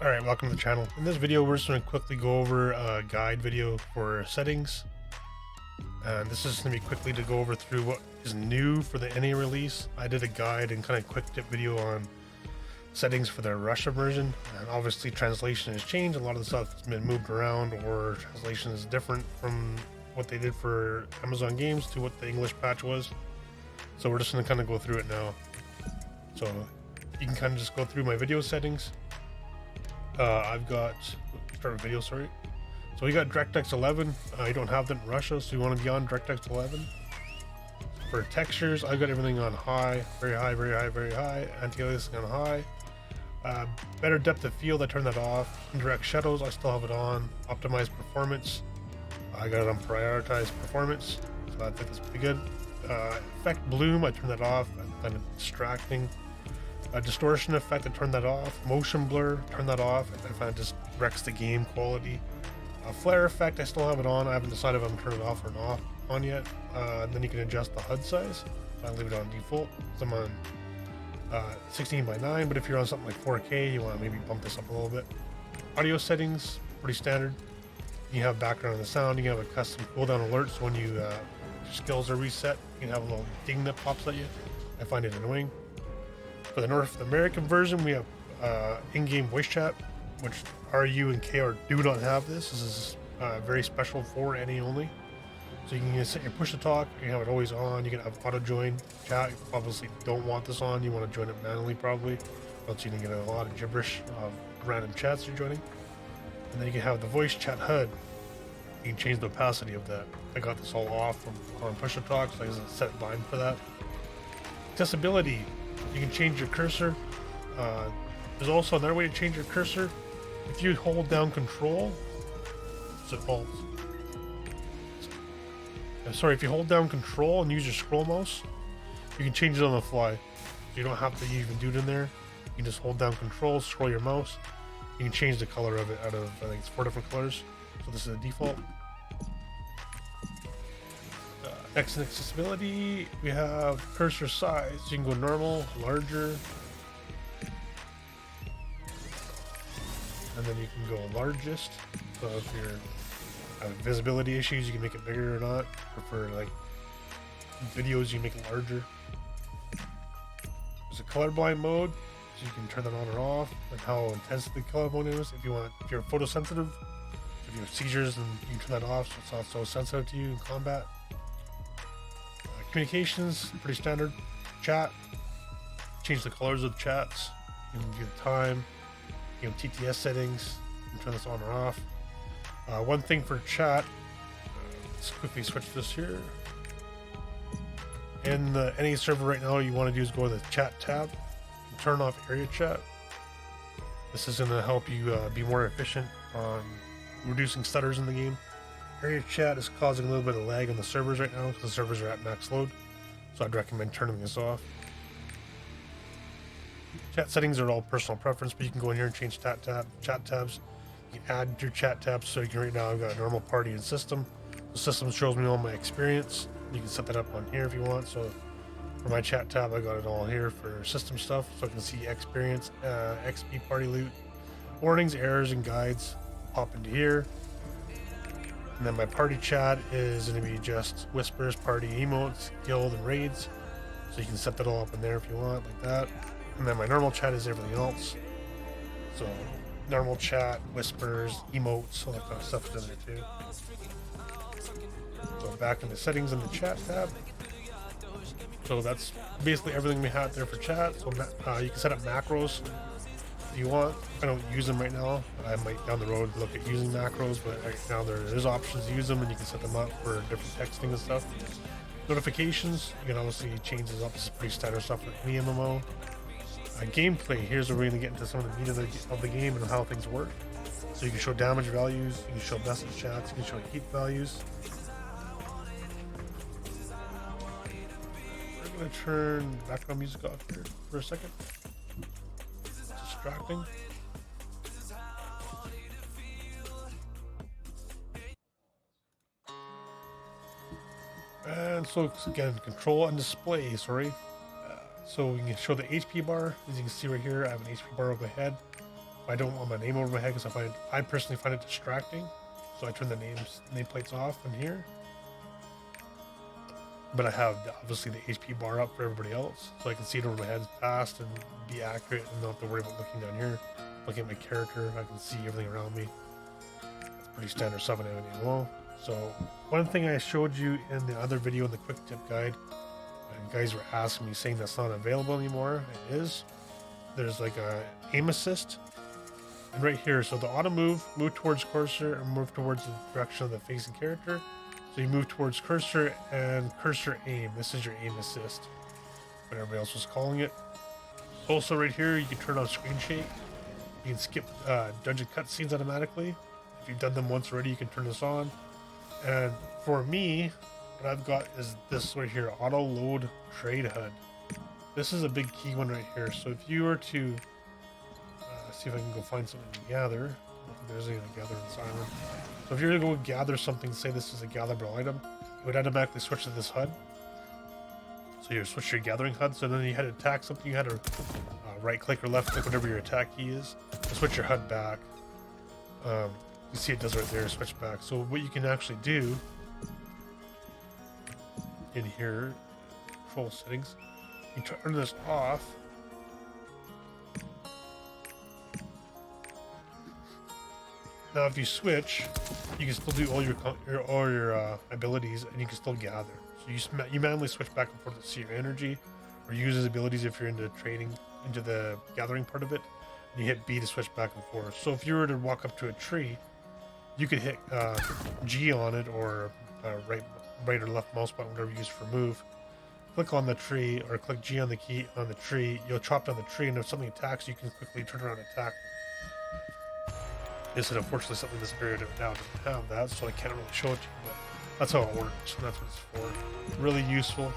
Alright, welcome to the channel. In this video, we're just going to quickly go over a guide video for settings. And this is going to be quickly to go over through what is new for the NA release. I did a guide and kind of quick tip video on settings for the Russia version. And obviously translation has changed. A lot of the stuff has been moved around, or translation is different from what they did for Amazon games to what the English patch was. So we're just going to kind of go through it now. So you can kind of just go through my video settings. I've got start with video, sorry. So we got DirectX 11. You don't have that in Russia, so you want to be on DirectX 11. For textures, I've got everything on high, very high, very high, very high. Anti-aliasing on high. Better depth of field, I turned that off. Indirect shadows, I still have it on. Optimized performance, I got it on prioritized performance, so I think it's pretty good. Effect bloom, I turned that off. I find it distracting. Distortion effect, I turned that off. Motion blur, turn that off. I find it just wrecks the game quality. Flare effect, I still have it on. I haven't decided if I'm turning it off or not on yet. And then you can adjust the HUD size. I leave it on default because I'm on 16 by 9, but if you're on something like 4K, you want to maybe bump this up a little bit. Audio settings, pretty standard. You have background and the sound. You can have a custom cooldown alert, so when your skills are reset, you can have a little ding that pops at you. I find it annoying. For the North American version, we have in-game voice chat, which RU and KR do not have this. This is very special for NA only. So you can set your push to talk, you can have it always on, you can have auto join chat. You obviously don't want this on, you want to join it manually probably, else you can get a lot of gibberish of random chats you're joining. And then you can have the voice chat HUD. You can change the opacity of that. I got this all off from on push to talk, so I can set blind for that. Accessibility. You can change your cursor. There's also another way to change your cursor. If you hold down control, so alt. Sorry, if you hold down control and use your scroll mouse, you can change it on the fly. You don't have to even do it in there. You can just hold down control, scroll your mouse. You can change the color of it out of, I think it's 4 different colors. So this is a default. Next in accessibility, we have cursor size. You can go normal, larger, and then you can go largest. So if you're having visibility issues, you can make it bigger or not. Or for like videos, you make it larger. There's a colorblind mode, so you can turn that on or off, and how intense the color mode is. If you're photosensitive, if you have seizures, then you can turn that off, so it's not so sensitive to you in combat. Communications, pretty standard. Chat, change the colors of the chats. You can view the time. You know, TTS settings. You can turn this on or off. One thing for chat, let's quickly switch this here. In the NA server right now, you want to do is go to the chat tab and turn off area chat. This is going to help you be more efficient on reducing stutters in the game. Area chat is causing a little bit of lag on the servers right now because the servers are at max load, so I'd recommend turning this off. Chat settings are all personal preference, but you can go in here and change chat tabs. You can add your chat tabs, so you can right now I've got normal, party, and system. The system shows me all my experience. You can set that up on here if you want. So for my chat tab, I got it all here for system stuff, so I can see experience, XP, party loot, warnings, errors, and guides pop into here. And then my party chat is going to be just whispers, party, emotes, guild, and raids. So you can set that all up in there if you want, like that. And then my normal chat is everything else. So normal chat, whispers, emotes, all that kind of stuff's in there too. So back in the settings in the chat tab. So that's basically everything we have there for chat. So you can set up macros if you want. I don't use them right now. I might down the road look at using macros, but right now there's options to use them, and you can set them up for different texting and stuff. Notifications, you can obviously change this up. This is pretty standard stuff with any MMO. Gameplay, here's where we're going to get into some of the meat of the game and how things work. So you can show damage values, you can show message chats, you can show heat values. We're going to turn background music off here for a second. It's distracting. And so again, control and display, sorry. So we can show the HP bar. As you can see right here, I have an HP bar over my head. I don't want my name over my head because I personally find it distracting. So I turn the nameplates off in here. But I have obviously the HP bar up for everybody else, so I can see it over my head fast and be accurate and not have to worry about looking down here. Looking at my character, I can see everything around me. It's pretty standard stuff in MMO. So one thing I showed you in the other video in the quick tip guide, and guys were asking me saying that's not available anymore. It is. There's like a aim assist, and right here, so the auto move towards cursor and move towards the direction of the facing character. So you move towards cursor and cursor aim. This is your aim assist, what everybody else was calling it. Also right here, you can turn on screen shake. You can skip dungeon cutscenes automatically. If you've done them once already, you can turn this on. And for me, what I've got is this right here, auto load trade HUD. This is a big key one right here. So if you were to see if I can go find something to gather. If there's anything to gather in this island. So if you're gonna go gather something, say this is a gatherable item, it would automatically switch to this HUD. So you switch your gathering HUD. So then you had to attack something, you had to right click or left click, whatever your attack key is, to switch your HUD back. You see it does right there, switch back. So what you can actually do in here, control settings, you turn this off. Now, if you switch, you can still do all your abilities, and you can still gather. So you manually switch back and forth to see your energy, or use his abilities if you're into trading, into the gathering part of it. And you hit B to switch back and forth. So if you were to walk up to a tree, you could hit G on it, or right or left mouse button, whatever you use for move. Click on the tree, or click G on the key on the tree. You'll chop down the tree, and if something attacks, you can quickly turn around and attack. This is unfortunately something this area now doesn't have that, so I can't really show it to you, but that's how it works, and that's what it's for. Really useful.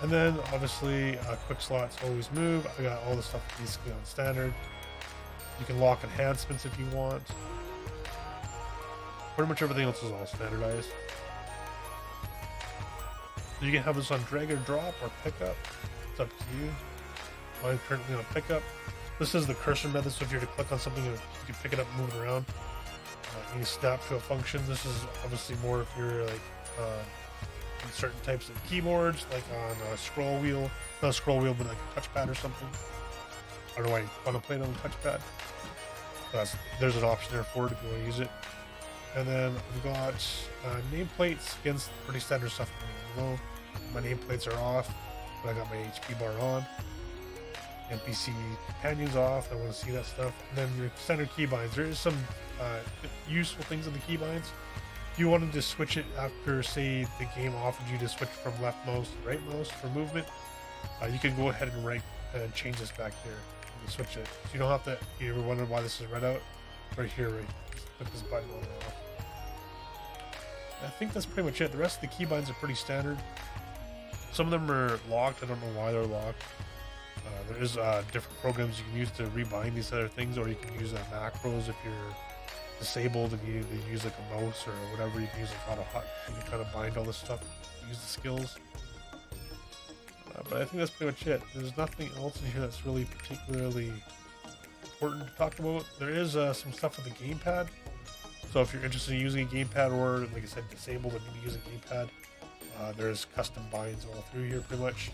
And then obviously quick slots always move. I got all the stuff basically on standard. You can lock enhancements if you want. Pretty much everything else is all standardized. You can have this on drag or drop or pick up. It's up to you. I'm currently on pickup. This is the cursor method, so if you're to click on something, you can pick it up and move it around. You can snap to a function. This is obviously more if you're like in certain types of keyboards, like on a scroll wheel. Not a scroll wheel, but like a touchpad or something. I don't know why you want to play it on a touchpad. There's an option there for it if you want to use it. And then I've got nameplates. Again, pretty standard stuff. My nameplates are off, but I got my HP bar on. NPC companions off. I want to see that stuff. And then your standard keybinds. There is some useful things in the keybinds. If you wanted to switch it after, say, the game offered you to switch from left mouse to right mouse for movement, you can go ahead and change this back here. You can switch it. So you don't have to. You ever wonder why this is red out? Right here, right. Just click this button on and off. I think that's pretty much it. The rest of the keybinds are pretty standard. Some of them are locked. I don't know why they're locked. There is different programs you can use to rebind these other things, or you can use macros if you're disabled and you need to use like a mouse or whatever. You can use like auto hot. You can kind of bind all this stuff, use the skills. But I think that's pretty much it. There's nothing else in here that's really particularly important to talk about. There is some stuff with the gamepad. So if you're interested in using a gamepad, or like I said, disabled and need to use a gamepad, there's custom binds all through here pretty much,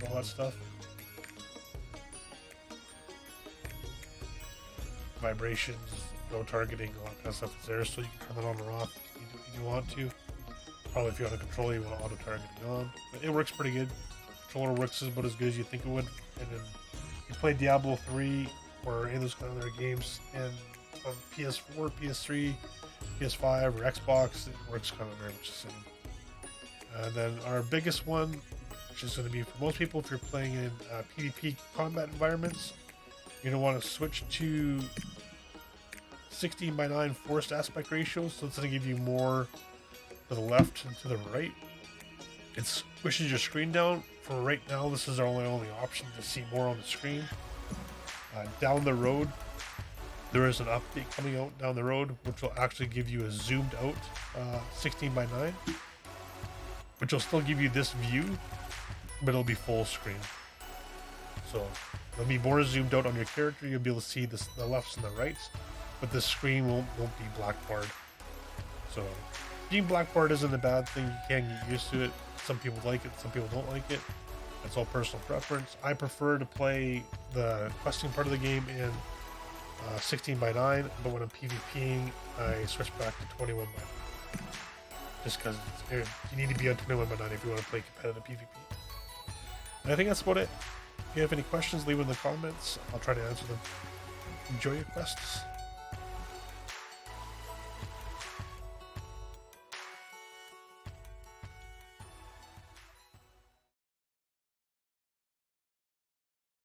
all that stuff. Vibrations, no targeting, all that kind of stuff is there, so you can turn that on or off if you want to. Probably if you're on a controller, you want auto targeting on. But it works pretty good. The controller works about as good as you think it would. And then you play Diablo 3 or any of those kind of other games, and on PS4, PS3, PS5, or Xbox, it works kind of very much the same. And then our biggest one, which is going to be for most people if you're playing in PvP combat environments, you're going to want to switch to 16:9 forced aspect ratio, so it's going to give you more to the left and to the right. It squishes your screen down. For right now, this is our only option to see more on the screen. Down the road, there is an update coming out down the road, which will actually give you a zoomed out 16:9, which will still give you this view, but it'll be full screen. So It'll be more zoomed out on your character. You'll be able to see the lefts and the rights, but the screen won't be black barred. So being black barred isn't a bad thing. You can get used to it. Some people like it, some people don't like it. It's all personal preference. I prefer to play the questing part of the game in 16:9, but when I'm PvPing, I switch back to 21:9. Just because you need to be on 21:9 if you want to play competitive PvP. And I think that's about it. If you have any questions, leave them in the comments. I'll try to answer them. Enjoy your quests.